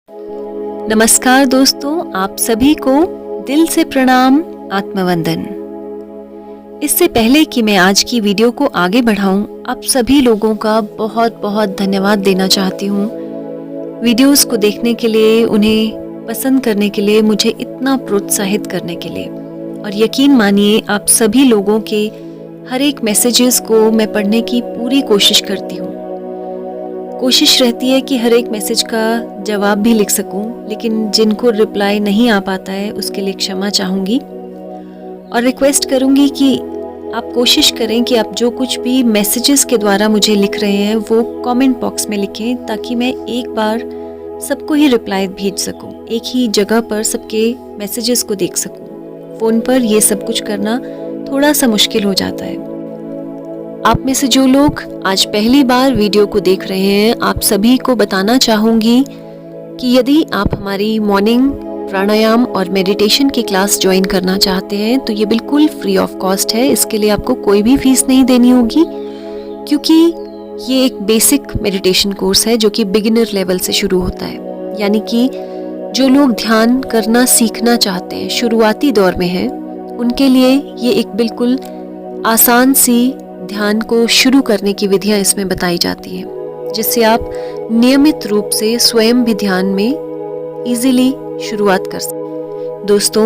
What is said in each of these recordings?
नमस्कार दोस्तों, आप सभी को दिल से प्रणाम, आत्मवंदन। इससे पहले कि मैं आज की वीडियो को आगे बढ़ाऊं, आप सभी लोगों का बहुत बहुत धन्यवाद देना चाहती हूं। वीडियोस को देखने के लिए, उन्हें पसंद करने के लिए, मुझे इतना प्रोत्साहित करने के लिए। और यकीन मानिए, आप सभी लोगों के हर एक मैसेजेस को मैं पढ़ने की पूरी कोशिश करती हूँ। कोशिश रहती है कि हर एक मैसेज का जवाब भी लिख सकूं, लेकिन जिनको रिप्लाई नहीं आ पाता है उसके लिए क्षमा चाहूँगी और रिक्वेस्ट करूँगी कि आप कोशिश करें कि आप जो कुछ भी मैसेजेस के द्वारा मुझे लिख रहे हैं वो कमेंट बॉक्स में लिखें, ताकि मैं एक बार सबको ही रिप्लाई भेज सकूं, एक ही जगह पर सबके मैसेजेस को देख सकूं। फ़ोन पर ये सब कुछ करना थोड़ा सा मुश्किल हो जाता है। आप में से जो लोग आज पहली बार वीडियो को देख रहे हैं, आप सभी को बताना चाहूँगी कि यदि आप हमारी मॉर्निंग प्राणायाम और मेडिटेशन की क्लास ज्वाइन करना चाहते हैं तो ये बिल्कुल फ्री ऑफ कॉस्ट है। इसके लिए आपको कोई भी फीस नहीं देनी होगी, क्योंकि ये एक बेसिक मेडिटेशन कोर्स है जो कि बिगिनर लेवल से शुरू होता है। यानी कि जो लोग ध्यान करना सीखना चाहते हैं, शुरुआती दौर में हैं, उनके लिए ये एक बिल्कुल आसान सी ध्यान को शुरू करने की विधियां इसमें बताई जाती हैं, जिससे आप नियमित रूप से स्वयं भी ध्यान में इजीली शुरुआत कर सकते। दोस्तों,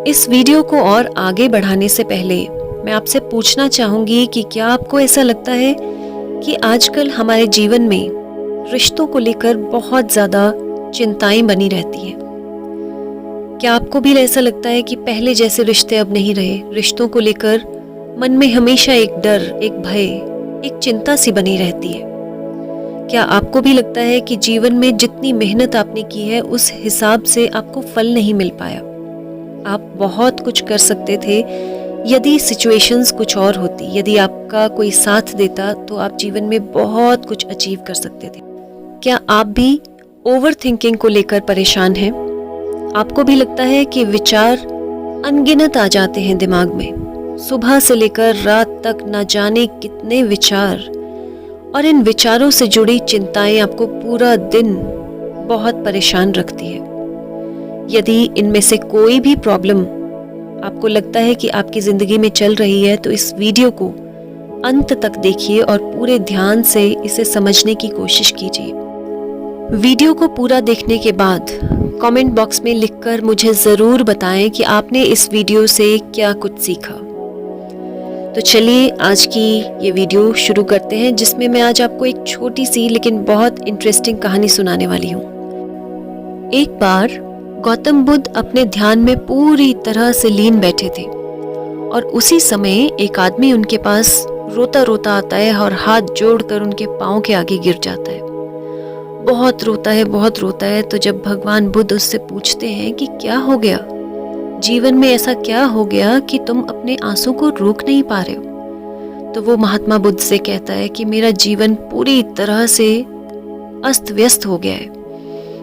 इस वीडियो को और आगे बढ़ाने से पहले मैं आपसे पूछना चाहूँगी कि क्या आपको ऐसा लगता है कि आजकल हमारे जीवन में रिश्तों को लेकर बहुत ज़्यादा चिंताएं बनी रहती हैं? क्या आपको भी ऐसा लगता है कि पहले जैसे रिश्ते अब नहीं रहे? रिश्तों को लेकर मन में हमेशा एक डर, एक भय, एक चिंता सी बनी रहती है। क्या आपको भी लगता है कि जीवन में जितनी मेहनत आपने की है उस हिसाब से आपको फल नहीं मिल पाया? आप बहुत कुछ कर सकते थे यदि सिचुएशंस कुछ और होती, यदि आपका कोई साथ देता तो आप जीवन में बहुत कुछ अचीव कर सकते थे। क्या आप भी ओवर थिंकिंग को लेकर परेशान हैं? आपको भी लगता है कि विचार अनगिनत आ जाते हैं दिमाग में, सुबह से लेकर रात तक न जाने कितने विचार, और इन विचारों से जुड़ी चिंताएं आपको पूरा दिन बहुत परेशान रखती है। यदि इनमें से कोई भी प्रॉब्लम आपको लगता है कि आपकी जिंदगी में चल रही है, तो इस वीडियो को अंत तक देखिए और पूरे ध्यान से इसे समझने की कोशिश कीजिए। वीडियो को पूरा देखने के बाद कमेंट बॉक्स में लिखकर मुझे ज़रूर बताएं कि आपने इस वीडियो से क्या कुछ सीखा। तो चलिए आज की ये वीडियो शुरू करते हैं, जिसमें मैं आज आपको एक छोटी सी लेकिन बहुत इंटरेस्टिंग कहानी सुनाने वाली हूँ। एक बार गौतम बुद्ध अपने ध्यान में पूरी तरह से लीन बैठे थे और उसी समय एक आदमी उनके पास रोता रोता आता है और हाथ जोड़कर उनके पाँव के आगे गिर जाता है। बहुत रोता है, बहुत रोता है। तो जब भगवान बुद्ध उससे पूछते हैं कि क्या हो गया, जीवन में ऐसा क्या हो गया कि तुम अपने आंसू को रोक नहीं पा रहे हो, तो वो महात्मा बुद्ध से कहता है कि मेरा जीवन पूरी तरह से अस्त व्यस्त हो गया है।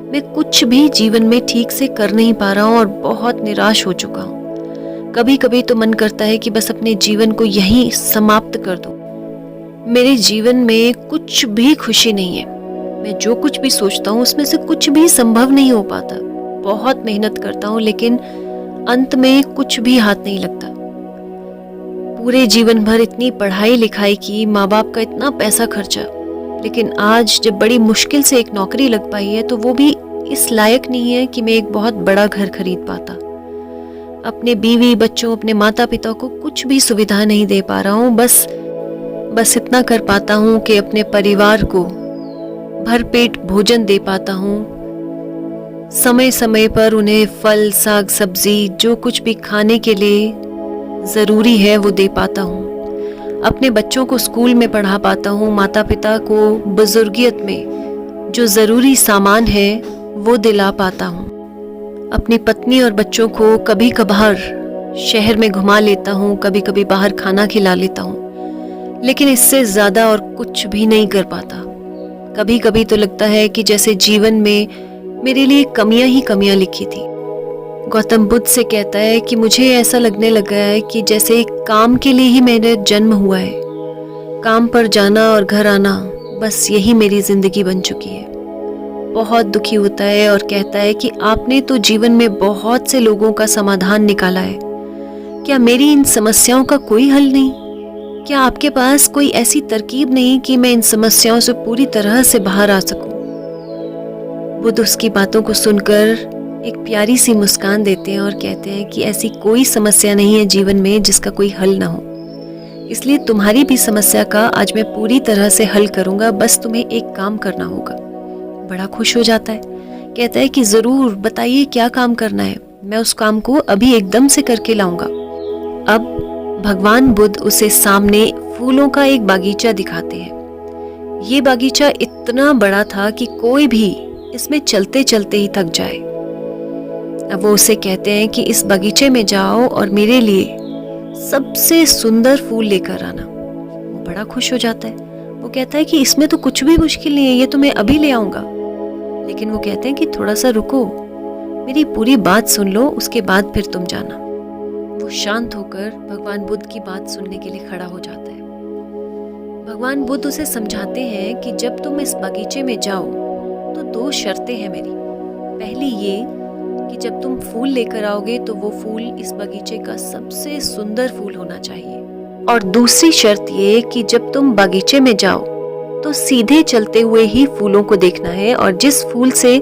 मैं कुछ भी जीवन में ठीक से कर नहीं पा रहा हूँ और बहुत निराश हो चुका हूँ। कभी कभी तो मन करता है कि बस अपने जीवन को यहीं समाप्त कर दूं। मेरे जीवन में कुछ भी खुशी नहीं है। मैं जो कुछ भी सोचता हूँ उसमें से कुछ भी संभव नहीं हो पाता। बहुत मेहनत करता हूँ लेकिन अंत में कुछ भी हाथ नहीं लगता। पूरे जीवन भर इतनी पढ़ाई लिखाई की, माँ बाप का इतना पैसा खर्चा, लेकिन आज जब बड़ी मुश्किल से एक नौकरी लग पाई है तो वो भी इस लायक नहीं है कि मैं एक बहुत बड़ा घर खरीद पाता। अपने बीवी बच्चों, अपने माता पिता को कुछ भी सुविधा नहीं दे पा रहा हूँ। बस इतना कर पाता हूँ कि अपने परिवार को भरपेट भोजन दे पाता हूँ। समय समय पर उन्हें फल, साग, सब्जी, जो कुछ भी खाने के लिए ज़रूरी है वो दे पाता हूँ। अपने बच्चों को स्कूल में पढ़ा पाता हूँ। माता पिता को बुजुर्गियत में जो ज़रूरी सामान है वो दिला पाता हूँ। अपनी पत्नी और बच्चों को कभी कभार शहर में घुमा लेता हूँ, कभी कभी बाहर खाना खिला लेता हूँ, लेकिन इससे ज़्यादा और कुछ भी नहीं कर पाता। कभी कभी तो लगता है कि जैसे जीवन में मेरे लिए कमियां ही कमियां लिखी थी। गौतम बुद्ध से कहता है कि मुझे ऐसा लगने लगा है कि जैसे एक काम के लिए ही मेरा जन्म हुआ है। काम पर जाना और घर आना, बस यही मेरी जिंदगी बन चुकी है। बहुत दुखी होता है और कहता है कि आपने तो जीवन में बहुत से लोगों का समाधान निकाला है, क्या मेरी इन समस्याओं का कोई हल नहीं? क्या आपके पास कोई ऐसी तरकीब नहीं कि मैं इन समस्याओं से पूरी तरह से बाहर आ सकूं? बुद्ध उसकी बातों को सुनकर एक प्यारी सी मुस्कान देते हैं और कहते हैं कि ऐसी कोई समस्या नहीं है जीवन में जिसका कोई हल ना हो, इसलिए तुम्हारी भी समस्या का आज मैं पूरी तरह से हल करूंगा, बस तुम्हें एक काम करना होगा। बड़ा खुश हो जाता है, कहता है कि जरूर बताइए क्या काम करना है, मैं उस काम को अभी एकदम से करके लाऊंगा। अब भगवान बुद्ध उसे सामने फूलों का एक बागीचा दिखाते हैं। ये बागीचा इतना बड़ा था कि कोई भी इसमें चलते चलते ही थक जाए। अब वो उसे कहते हैं कि इस बगीचे में जाओ और मेरे लिए सबसे सुंदर फूल लेकर आना। वो बड़ा खुश हो जाता है, वो कहता है कि इसमें तो कुछ भी मुश्किल नहीं है, ये तो मैं अभी ले आऊंगा। लेकिन वो कहते हैं कि थोड़ा सा रुको, मेरी पूरी बात सुन लो, उसके बाद फिर तुम जाना। वो शांत होकर भगवान बुद्ध की बात सुनने के लिए खड़ा हो जाता है। भगवान बुद्ध उसे समझाते हैं कि जब तुम इस बगीचे में जाओ तो 2 शर्तें हैं मेरी। पहली ये कि जब तुम फूल लेकर आओगे तो वो फूल इस बगीचे का सबसे सुंदर फूल होना चाहिए, और दूसरी शर्त ये कि जब तुम बगीचे में जाओ तो सीधे चलते हुए ही फूलों को देखना है, और जिस फूल से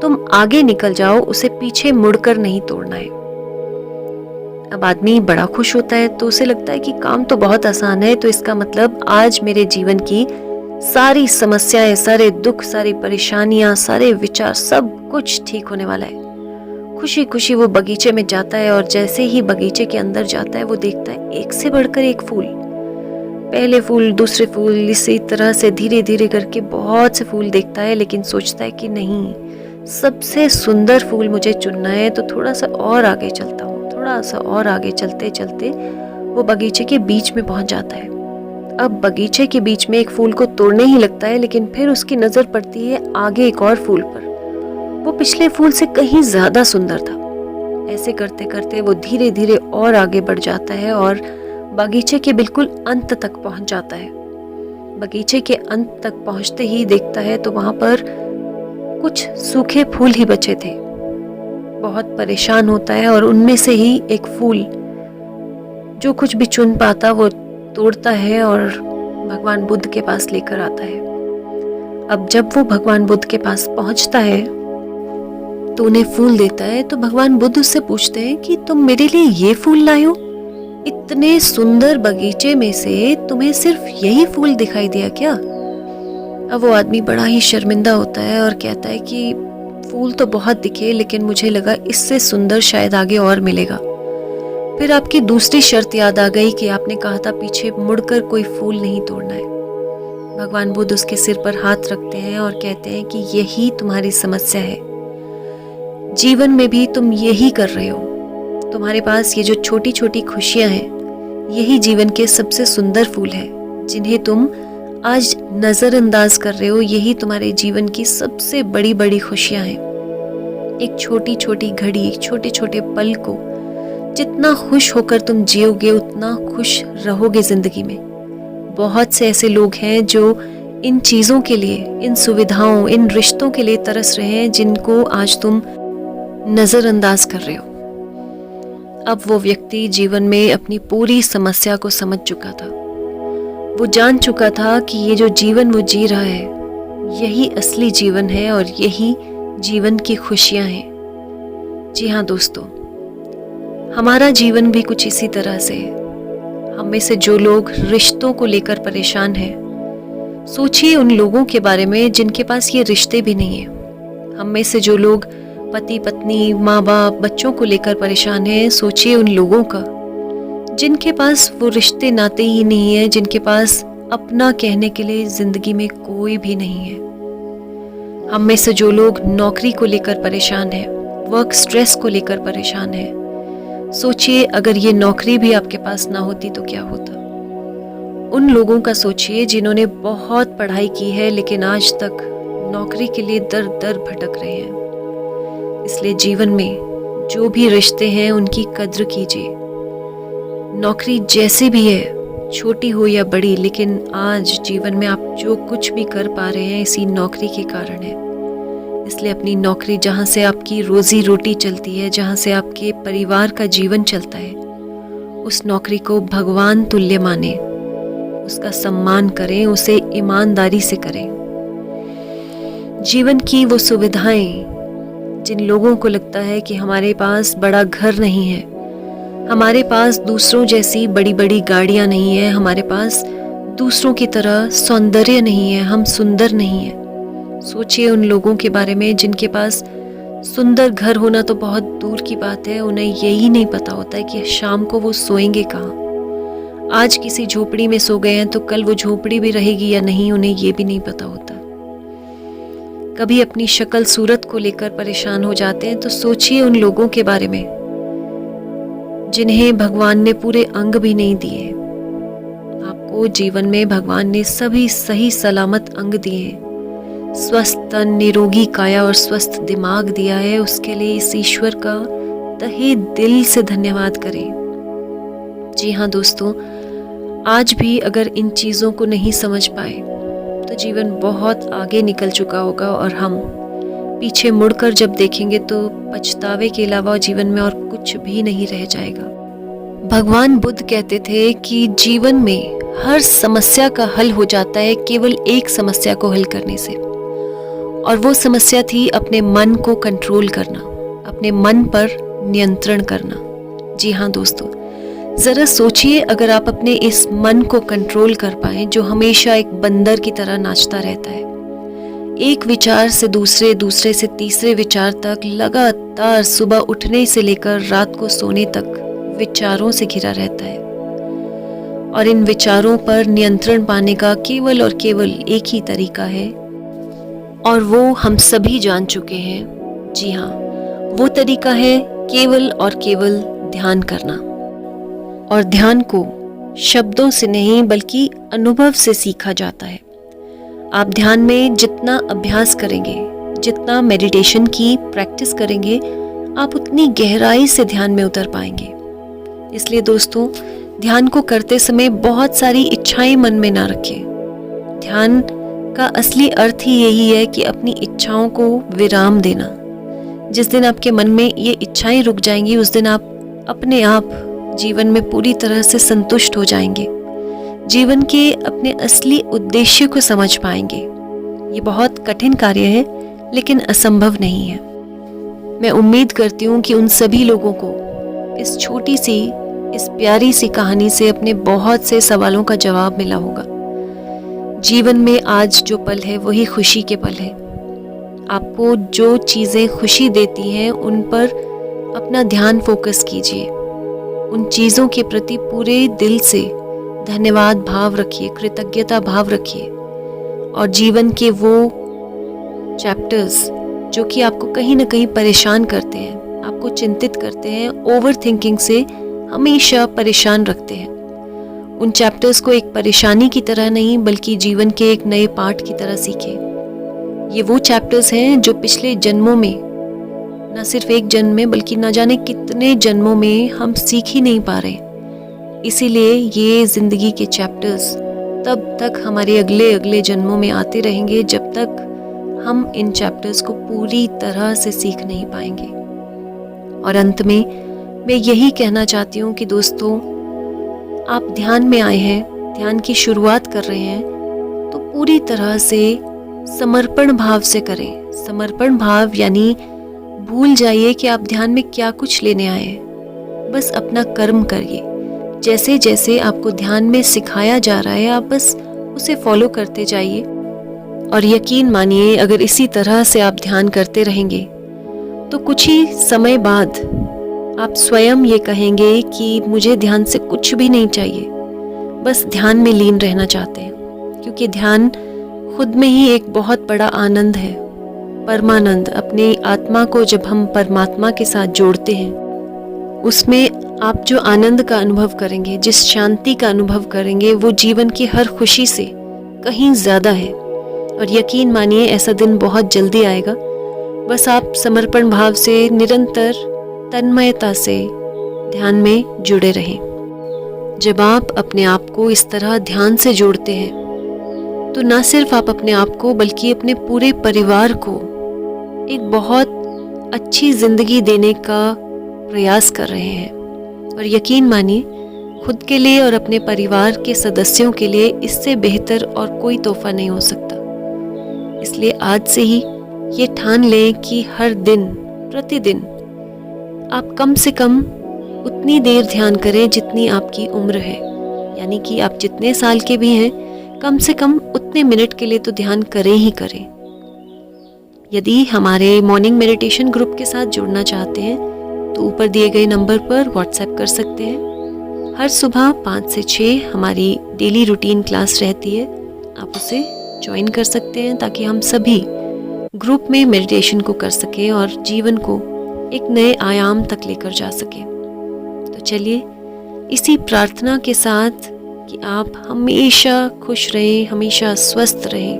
तुम आगे निकल जाओ उसे पीछे मुड़कर नहीं तोड़ना है। अब आदमी बड़ा खुश होता है, तो उसे लगता है कि काम तो बहुत आसान है, तो इसका मतलब आज मेरे जीवन की सारी समस्याएं, सारे दुख, सारी परेशानियां, सारे विचार, सब कुछ ठीक होने वाला है। खुशी खुशी वो बगीचे में जाता है, और जैसे ही बगीचे के अंदर जाता है वो देखता है एक से बढ़कर एक फूल। पहले फूल, दूसरे फूल, इसी तरह से धीरे धीरे करके बहुत से फूल देखता है, लेकिन सोचता है कि नहीं, सबसे सुंदर फूल मुझे चुनना है, तो थोड़ा सा और आगे चलता हूँ। थोड़ा सा और आगे चलते चलते वो बगीचे के बीच में पहुंच जाता है। अब बगीचे के बीच में एक फूल को तोड़ने ही लगता है, लेकिन फिर उसकी नजर पड़ती है आगे एक और फूल पर। वो पिछले फूल से कहीं ज्यादा सुंदर था। ऐसे करते करते वो धीरे धीरे और आगे बढ़ जाता है और बगीचे के बिल्कुल अंत तक पहुंच जाता है। बगीचे के अंत तक पहुंचते ही देखता है तो वहां पर कुछ सूखे फूल ही बचे थे। बहुत परेशान होता है और उनमें से ही एक फूल जो कुछ भी चुन पाता वो तोड़ता है और भगवान बुद्ध के पास लेकर आता है। अब जब वो भगवान बुद्ध के पास पहुंचता है तो उन्हें फूल देता है, तो भगवान बुद्ध उससे पूछते हैं कि तुम मेरे लिए ये फूल लाए हो? इतने सुंदर बगीचे में से तुम्हें सिर्फ यही फूल दिखाई दिया क्या? अब वो आदमी बड़ा ही शर्मिंदा होता है और कहता है कि फूल तो बहुत दिखे, लेकिन मुझे लगा इससे सुंदर शायद आगे और मिलेगा। फिर आपकी दूसरी शर्त याद आ गई कि आपने कहा था पीछे मुड़कर कोई फूल नहीं तोड़ना है। भगवान बुद्ध उसके सिर पर हाथ रखते हैं और कहते हैं कि यही तुम्हारी समस्या है। जीवन में भी तुम यही कर रहे हो। तुम्हारे पास ये जो छोटी छोटी खुशियां हैं, यही जीवन के सबसे सुंदर फूल हैं, जिन्हें तुम आज नजरअंदाज कर रहे हो। यही तुम्हारे जीवन की सबसे बड़ी बड़ी खुशियां हैं। एक छोटी छोटी घड़ी, छोटे छोटे पल को जितना खुश होकर तुम जियोगे उतना खुश रहोगे जिंदगी में। बहुत से ऐसे लोग हैं जो इन चीजों के लिए, इन सुविधाओं, इन रिश्तों के लिए तरस रहे हैं, जिनको आज तुम नजरअंदाज कर रहे हो। अब वो व्यक्ति जीवन में अपनी पूरी समस्या को समझ चुका था। वो जान चुका था कि ये जो जीवन वो जी रहा है, यही असली जीवन है और यही जीवन की खुशियां हैं। जी हाँ दोस्तों, हमारा जीवन भी कुछ इसी तरह से है। हम में से जो लोग रिश्तों को लेकर परेशान हैं, सोचिए उन लोगों के बारे में जिनके पास ये रिश्ते भी नहीं है। हम में से जो लोग पति पत्नी, माँ बाप, बच्चों को लेकर परेशान हैं, सोचिए उन लोगों का जिनके पास वो रिश्ते नाते ही नहीं है, जिनके पास अपना कहने के लिए जिंदगी में कोई भी नहीं है। हम में से जो लोग नौकरी को लेकर परेशान हैं, वर्क स्ट्रेस को लेकर परेशान हैं, सोचिए अगर ये नौकरी भी आपके पास ना होती तो क्या होता। उन लोगों का सोचिए जिन्होंने बहुत पढ़ाई की है लेकिन आज तक नौकरी के लिए दर दर भटक रहे हैं। इसलिए जीवन में जो भी रिश्ते हैं उनकी कद्र कीजिए। नौकरी जैसी भी है, छोटी हो या बड़ी, लेकिन आज जीवन में आप जो कुछ भी कर पा रहे हैं इसी नौकरी के कारण है। इसलिए अपनी नौकरी, जहाँ से आपकी रोजी रोटी चलती है, जहाँ से आपके परिवार का जीवन चलता है, उस नौकरी को भगवान तुल्य माने, उसका सम्मान करें, उसे ईमानदारी से करें। जीवन की वो सुविधाएं, जिन लोगों को लगता है कि हमारे पास बड़ा घर नहीं है, हमारे पास दूसरों जैसी बड़ी बड़ी गाड़ियां नहीं है, हमारे पास दूसरों की तरह सौंदर्य नहीं है, हम सुंदर नहीं है। सोचिए उन लोगों के बारे में जिनके पास सुंदर घर होना तो बहुत दूर की बात है, उन्हें यही नहीं पता होता है कि शाम को वो सोएंगे कहाँ। आज किसी झोपड़ी में सो गए हैं तो कल वो झोपड़ी भी रहेगी या नहीं, उन्हें ये भी नहीं पता होता। कभी अपनी शक्ल सूरत को लेकर परेशान हो जाते हैं तो सोचिए उन लोगों के बारे में जिन्हें भगवान ने पूरे अंग भी नहीं दिए। आपको जीवन में भगवान ने सभी सही सलामत अंग दिए, स्वस्थ तन, निरोगी काया और स्वस्थ दिमाग दिया है। उसके लिए इस ईश्वर का तहे दिल से धन्यवाद करें। जी हाँ दोस्तों, आज भी अगर इन चीज़ों को नहीं समझ पाए तो जीवन बहुत आगे निकल चुका होगा और हम पीछे मुड़कर जब देखेंगे तो पछतावे के अलावा जीवन में और कुछ भी नहीं रह जाएगा। भगवान बुद्ध कहते थे कि जीवन में हर समस्या का हल हो जाता है केवल एक समस्या को हल करने से, और वो समस्या थी अपने मन को कंट्रोल करना, अपने मन पर नियंत्रण करना। जी हाँ दोस्तों, जरा सोचिए अगर आप अपने इस मन को कंट्रोल कर पाए जो हमेशा एक बंदर की तरह नाचता रहता है, एक विचार से दूसरे, दूसरे से तीसरे विचार तक लगातार सुबह उठने से लेकर रात को सोने तक विचारों से घिरा रहता है, और इन विचारों पर नियंत्रण पाने का केवल और केवल एक ही तरीका है, और वो हम सभी जान चुके हैं। जी हाँ, वो तरीका है केवल और केवल ध्यान करना। और ध्यान को शब्दों से नहीं बल्कि अनुभव से सीखा जाता है। आप ध्यान में जितना अभ्यास करेंगे, जितना मेडिटेशन की प्रैक्टिस करेंगे, आप उतनी गहराई से ध्यान में उतर पाएंगे। इसलिए दोस्तों, ध्यान को करते समय बहुत सारी इच्छाएं मन में ना रखें। ध्यान का असली अर्थ ही यही है कि अपनी इच्छाओं को विराम देना। जिस दिन आपके मन में ये इच्छाएं रुक जाएंगी, उस दिन आप अपने आप जीवन में पूरी तरह से संतुष्ट हो जाएंगे, जीवन के अपने असली उद्देश्य को समझ पाएंगे। ये बहुत कठिन कार्य है लेकिन असंभव नहीं है। मैं उम्मीद करती हूँ कि उन सभी लोगों को इस छोटी सी, इस प्यारी सी कहानी से अपने बहुत से सवालों का जवाब मिला होगा। जीवन में आज जो पल है वही खुशी के पल है। आपको जो चीज़ें खुशी देती हैं उन पर अपना ध्यान फोकस कीजिए। उन चीज़ों के प्रति पूरे दिल से धन्यवाद भाव रखिए, कृतज्ञता भाव रखिए, और जीवन के वो चैप्टर्स जो कि आपको कहीं ना कहीं परेशान करते हैं, आपको चिंतित करते हैं, ओवर थिंकिंग से हमेशा परेशान रखते हैं, उन चैप्टर्स को एक परेशानी की तरह नहीं बल्कि जीवन के एक नए पाठ की तरह सीखें। ये वो चैप्टर्स हैं जो पिछले जन्मों में, न सिर्फ एक जन्म में बल्कि न जाने कितने जन्मों में हम सीख ही नहीं पा रहे। इसीलिए ये जिंदगी के चैप्टर्स तब तक हमारे अगले अगले जन्मों में आते रहेंगे जब तक हम इन चैप्टर्स को पूरी तरह से सीख नहीं पाएंगे। और अंत में मैं यही कहना चाहती हूँ कि दोस्तों, आप ध्यान में आए हैं, ध्यान की शुरुआत कर रहे हैं, तो पूरी तरह से समर्पण भाव से करें। समर्पण भाव यानी भूल जाइए कि आप ध्यान में क्या कुछ लेने आए हैं, बस अपना कर्म करिए। जैसे जैसे आपको ध्यान में सिखाया जा रहा है, आप बस उसे फॉलो करते जाइए, और यकीन मानिए अगर इसी तरह से आप ध्यान करते रहेंगे तो कुछ ही समय बाद आप स्वयं ये कहेंगे कि मुझे ध्यान से कुछ भी नहीं चाहिए, बस ध्यान में लीन रहना चाहते हैं। क्योंकि ध्यान खुद में ही एक बहुत बड़ा आनंद है, परमानंद। अपनी आत्मा को जब हम परमात्मा के साथ जोड़ते हैं, उसमें आप जो आनंद का अनुभव करेंगे, जिस शांति का अनुभव करेंगे, वो जीवन की हर खुशी से कहीं ज़्यादा है। और यकीन मानिए ऐसा दिन बहुत जल्दी आएगा। बस आप समर्पण भाव से निरंतर तन्मयता से ध्यान में जुड़े रहें। जब आप अपने आप को इस तरह ध्यान से जोड़ते हैं तो न सिर्फ आप अपने आप को बल्कि अपने पूरे परिवार को एक बहुत अच्छी ज़िंदगी देने का प्रयास कर रहे हैं। और यकीन मानिए, खुद के लिए और अपने परिवार के सदस्यों के लिए इससे बेहतर और कोई तोहफा नहीं हो सकता। इसलिए आज से ही ये ठान लें कि हर दिन, प्रतिदिन आप कम से कम उतनी देर ध्यान करें जितनी आपकी उम्र है। यानी कि आप जितने साल के भी हैं, कम से कम उतने मिनट के लिए तो ध्यान करें ही करें। यदि हमारे मॉर्निंग मेडिटेशन ग्रुप के साथ जुड़ना चाहते हैं तो ऊपर दिए गए नंबर पर व्हाट्सएप कर सकते हैं। हर सुबह 5 से 6 हमारी डेली रूटीन क्लास रहती है, आप उसे ज्वाइन कर सकते हैं ताकि हम सभी ग्रुप में मेडिटेशन को कर सकें और जीवन को एक नए आयाम तक लेकर जा सकें। तो चलिए, इसी प्रार्थना के साथ कि आप हमेशा खुश रहें, हमेशा स्वस्थ रहें,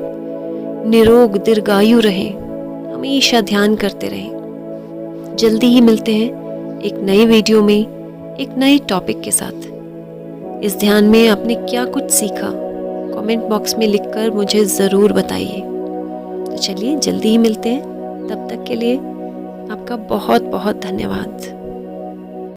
निरोग दीर्घायु रहें, हमेशा ध्यान करते रहें। जल्दी ही मिलते हैं एक नए वीडियो में एक नए टॉपिक के साथ। इस ध्यान में आपने क्या कुछ सीखा, कमेंट बॉक्स में लिखकर मुझे ज़रूर बताइए। तो चलिए, जल्दी ही मिलते हैं। तब तक के लिए आपका बहुत बहुत धन्यवाद।